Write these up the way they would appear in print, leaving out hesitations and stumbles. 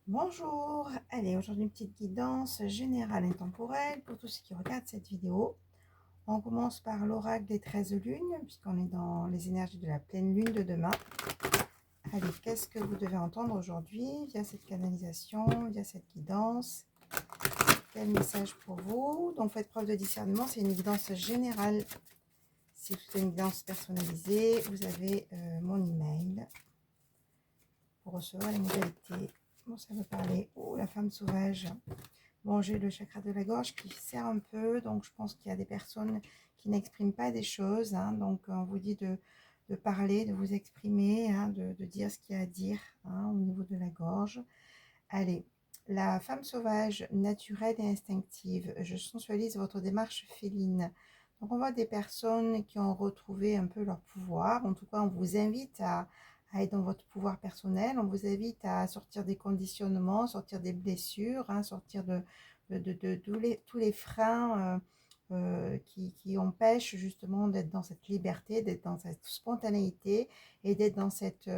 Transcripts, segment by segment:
Bonjour, allez, aujourd'hui une petite guidance générale et temporelle pour tous ceux qui regardent cette vidéo. On commence par l'oracle des 13 lunes, puisqu'on est dans les énergies de la pleine lune de demain. Allez, qu'est-ce que vous devez entendre aujourd'hui via cette canalisation, via cette guidance? Quel message pour vous? Donc faites preuve de discernement, c'est une guidance générale. Si vous souhaitez une guidance personnalisée, vous avez mon email pour recevoir les modalités. Bon, ça veut parler. Oh, la femme sauvage. Bon, j'ai le chakra de la gorge qui serre un peu, donc je pense qu'il y a des personnes qui n'expriment pas des choses. Donc, on vous dit de parler, de vous exprimer, de dire ce qu'il y a à dire au niveau de la gorge. Allez, la femme sauvage, naturelle et instinctive. Je sensualise votre démarche féline. Donc, on voit des personnes qui ont retrouvé un peu leur pouvoir. En tout cas, on vous invite à être dans votre pouvoir personnel. On vous invite à sortir des conditionnements, sortir des blessures, sortir de tous les freins qui empêchent justement d'être dans cette liberté, d'être dans cette spontanéité et d'être dans cette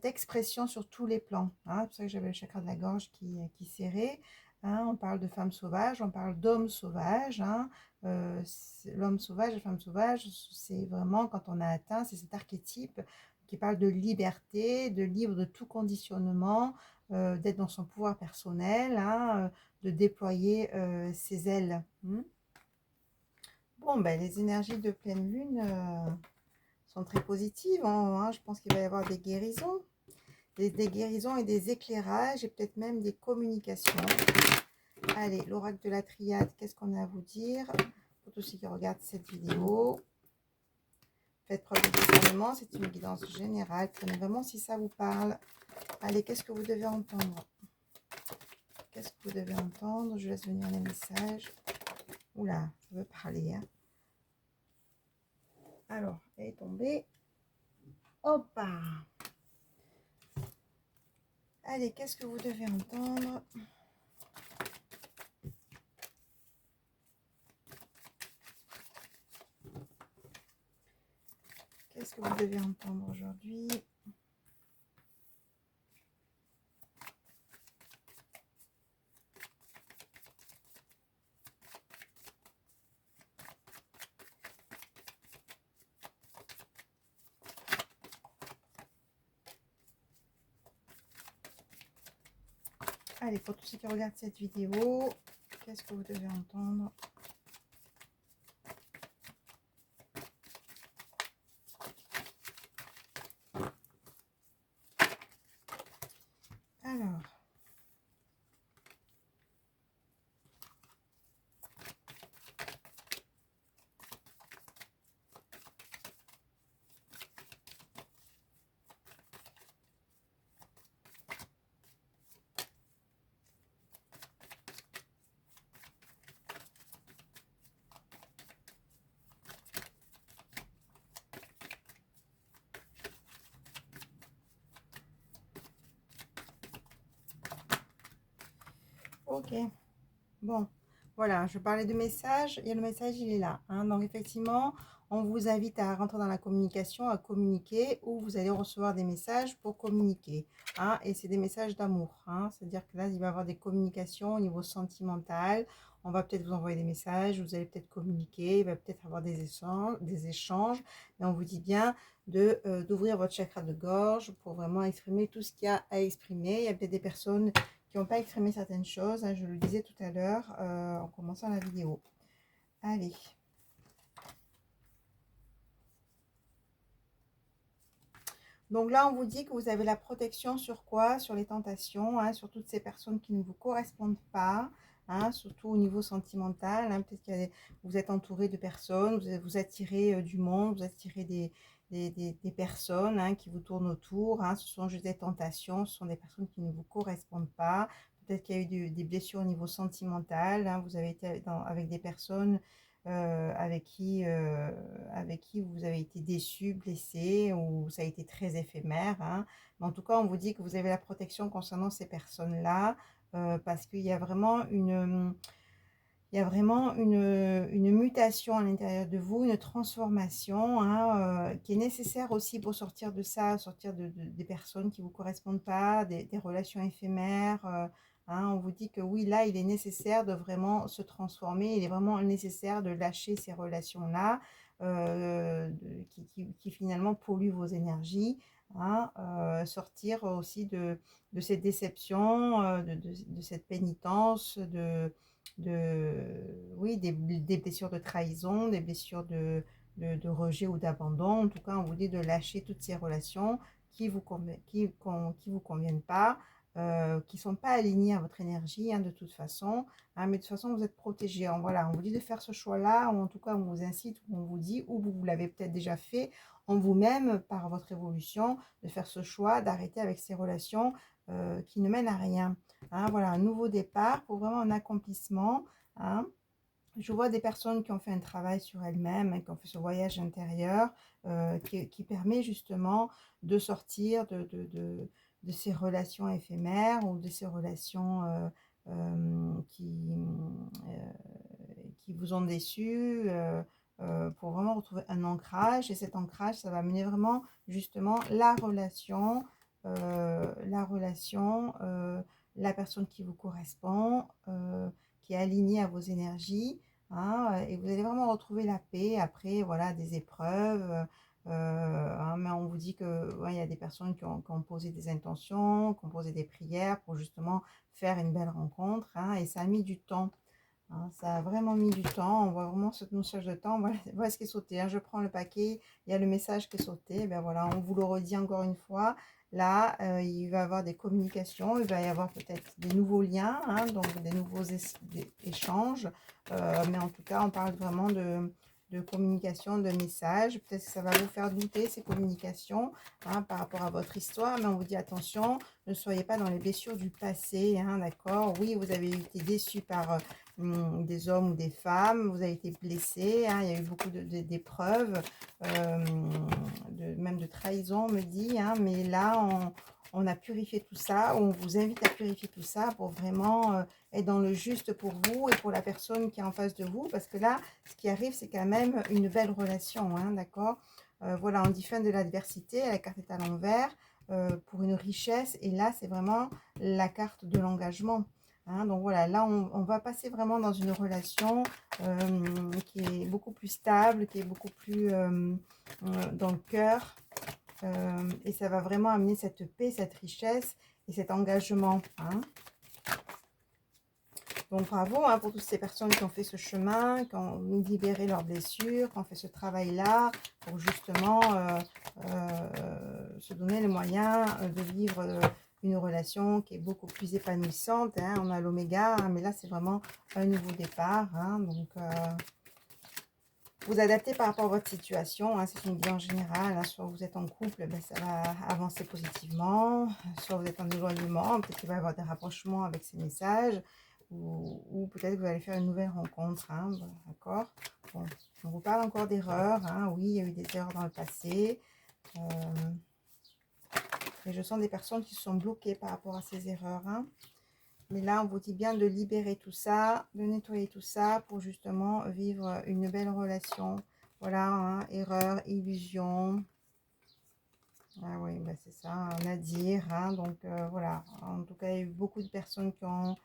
expression sur tous les plans. C'est pour ça que j'avais le chakra de la gorge qui serrait. On parle de femme sauvage, on parle d'homme sauvage. L'homme sauvage, la femme sauvage, c'est vraiment quand on a atteint, c'est cet archétype qui parle de liberté, de libre de tout conditionnement, d'être dans son pouvoir personnel, de déployer ses ailes. Bon, ben, les énergies de pleine lune sont très positives. Je pense qu'il va y avoir des guérisons. Des guérisons et des éclairages et peut-être même des communications. Allez, l'oracle de la triade, qu'est-ce qu'on a à vous dire pour tous ceux qui regardent cette vidéo? Faites preuve de discernement, c'est une guidance générale. Prenez vraiment si ça vous parle. Allez, qu'est-ce que vous devez entendre? Qu'est-ce que vous devez entendre? Je laisse venir les messages. Oula, ça veut parler. Alors, elle est tombée. Hop! Allez, qu'est-ce que vous devez entendre? Qu'est-ce que vous devez entendre aujourd'hui? Allez, pour tous ceux qui regardent cette vidéo, qu'est-ce que vous devez entendre? Alors, ok. Bon, voilà, je parlais de message. Et le message, il est là. Donc, effectivement, on vous invite à rentrer dans la communication, à communiquer, ou vous allez recevoir des messages pour communiquer. Et c'est des messages d'amour. C'est-à-dire que là, il va y avoir des communications au niveau sentimental. On va peut-être vous envoyer des messages, vous allez peut-être communiquer, il va peut-être avoir des échanges. Mais on vous dit bien d'ouvrir votre chakra de gorge pour vraiment exprimer tout ce qu'il y a à exprimer. Il y a peut-être des personnes qui n'ont pas exprimé certaines choses, je le disais tout à l'heure en commençant la vidéo. Allez. Donc là, on vous dit que vous avez la protection sur quoi? Sur les tentations, sur toutes ces personnes qui ne vous correspondent pas, surtout au niveau sentimental. Peut-être que vous êtes entouré de personnes, vous attirez du monde, vous attirez des personnes qui vous tournent autour. Ce sont juste des tentations, ce sont des personnes qui ne vous correspondent pas. Peut-être qu'il y a eu des blessures au niveau sentimental. Vous avez été avec des personnes avec qui vous avez été déçu, blessé, ou ça a été très éphémère. Mais en tout cas, on vous dit que vous avez la protection concernant ces personnes-là, parce qu'il y a vraiment Il y a vraiment une mutation à l'intérieur de vous, une transformation, hein, qui est nécessaire aussi pour sortir de ça, sortir des personnes qui ne vous correspondent pas, des relations éphémères. Hein. On vous dit que oui, là, il est nécessaire de vraiment se transformer. Il est vraiment nécessaire de lâcher ces relations-là qui finalement polluent vos énergies. Hein, sortir aussi de cette déception, de cette pénitence, oui, des blessures de trahison, des blessures de rejet ou d'abandon. En tout cas, on vous dit de lâcher toutes ces relations qui vous vous conviennent pas, qui sont pas alignées à votre énergie, hein, de toute façon. Hein, mais de toute façon, vous êtes protégé. Voilà, on vous dit de faire ce choix-là, ou en tout cas, on vous incite, ou on vous dit, ou vous l'avez peut-être déjà fait en vous-même, par votre évolution, de faire ce choix, d'arrêter avec ces relations qui ne mènent à rien. Hein, voilà, un nouveau départ pour vraiment un accomplissement. Hein. Je vois des personnes qui ont fait un travail sur elles-mêmes, hein, qui ont fait ce voyage intérieur qui permet justement de sortir de ces relations éphémères ou de ces relations qui vous ont déçu, pour vraiment retrouver un ancrage. Et cet ancrage, ça va mener vraiment justement la personne qui vous correspond, qui est alignée à vos énergies. Hein, et vous allez vraiment retrouver la paix après, voilà, des épreuves. Hein, mais on vous dit que ouais, y a des personnes qui ont posé des intentions, qui ont posé des prières pour justement faire une belle rencontre. Hein, et ça a mis du temps. Hein, ça a vraiment mis du temps. On voit vraiment cette notion de temps. Voilà, voilà ce qui est sauté. Hein. Je prends le paquet, il y a le message qui est sauté. Ben voilà, on vous le redit encore une fois. Là, il va y avoir des communications, il va y avoir peut-être des nouveaux liens, hein, donc des nouveaux échanges. Mais en tout cas, on parle vraiment de communication, de messages. Peut-être que ça va vous faire douter, ces communications, hein, par rapport à votre histoire. Mais on vous dit attention, ne soyez pas dans les blessures du passé, hein, d'accord? Oui, vous avez été déçu par des hommes ou des femmes, vous avez été blessé, hein, il y a eu beaucoup d'épreuves, même de trahison, on me dit, hein, mais là, on a purifié tout ça, on vous invite à purifier tout ça pour vraiment être dans le juste pour vous et pour la personne qui est en face de vous, parce que là, ce qui arrive, c'est quand même une belle relation, hein, d'accord? Voilà, on dit fin de l'adversité, la carte est à l'envers, pour une richesse, et là, c'est vraiment la carte de l'engagement. Hein, donc voilà, là, on va passer vraiment dans une relation qui est beaucoup plus stable, qui est beaucoup plus dans le cœur. Et ça va vraiment amener cette paix, cette richesse et cet engagement. Hein. Donc bravo, hein, pour toutes ces personnes qui ont fait ce chemin, qui ont libéré leurs blessures, qui ont fait ce travail-là pour justement se donner les moyens de vivre une relation qui est beaucoup plus épanouissante. Hein. On a l'oméga, hein, mais là c'est vraiment un nouveau départ. Hein. Donc vous adaptez par rapport à votre situation. Hein. C'est une vie en général. Hein. Soit vous êtes en couple, ben, ça va avancer positivement. Soit vous êtes en éloignement, peut-être qu'il va y avoir des rapprochements avec ces messages. Ou peut-être que vous allez faire une nouvelle rencontre. Hein. D'accord. Bon, on vous parle encore d'erreurs. Hein. Oui, il y a eu des erreurs dans le passé. Et je sens des personnes qui se sont bloquées par rapport à ces erreurs. Hein. Mais là, on vous dit bien de libérer tout ça, de nettoyer tout ça pour justement vivre une belle relation. Voilà, hein, erreur, illusion. Ah oui, bah c'est ça, Nadir. Hein, donc voilà, en tout cas, il y a eu beaucoup de personnes qui ont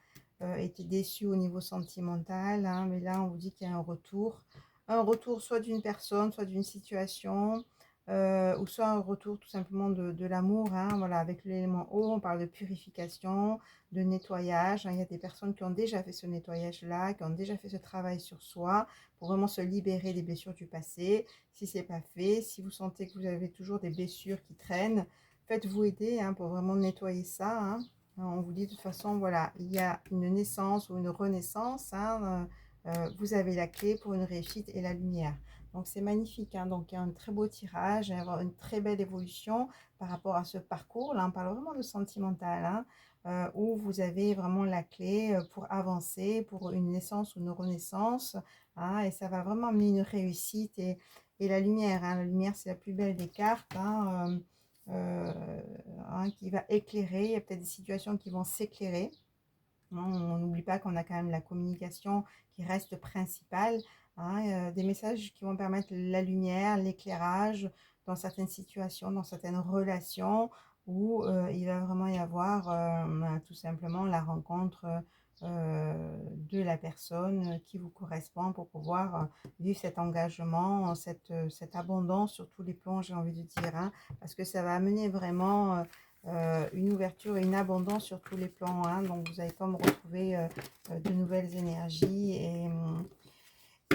été déçues au niveau sentimental. Hein, mais là, on vous dit qu'il y a un retour. Un retour soit d'une personne, soit d'une situation. Ou soit un retour tout simplement de l'amour. Hein, voilà, avec l'élément eau, on parle de purification, de nettoyage. Hein, il y a des personnes qui ont déjà fait ce nettoyage-là, qui ont déjà fait ce travail sur soi pour vraiment se libérer des blessures du passé. Si ce n'est pas fait, si vous sentez que vous avez toujours des blessures qui traînent, faites-vous aider hein, pour vraiment nettoyer ça. Hein. On vous dit de toute façon, voilà, il y a une naissance ou une renaissance. Hein, vous avez la clé pour une réussite et la lumière. Donc c'est magnifique, hein. Donc il y a un très beau tirage, avoir une très belle évolution par rapport à ce parcours. Là, on parle vraiment de sentimental, hein, où vous avez vraiment la clé pour avancer, pour une naissance ou une renaissance. Hein, et ça va vraiment amener une réussite et la lumière. Hein. La lumière, c'est la plus belle des cartes. Hein, hein, qui va éclairer. Il y a peut-être des situations qui vont s'éclairer. On n'oublie pas qu'on a quand même la communication qui reste principale, hein, des messages qui vont permettre la lumière, l'éclairage dans certaines situations, dans certaines relations où il va vraiment y avoir tout simplement la rencontre de la personne qui vous correspond pour pouvoir vivre cet engagement, cette abondance sur tous les plans, j'ai envie de dire, hein, parce que ça va amener vraiment une ouverture et une abondance sur tous les plans, hein, donc vous allez comme retrouver de nouvelles énergies et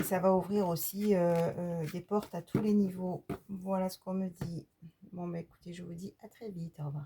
ça va ouvrir aussi des portes à tous les niveaux. Voilà ce qu'on me dit. Bon, bah écoutez, je vous dis à très vite. Au revoir.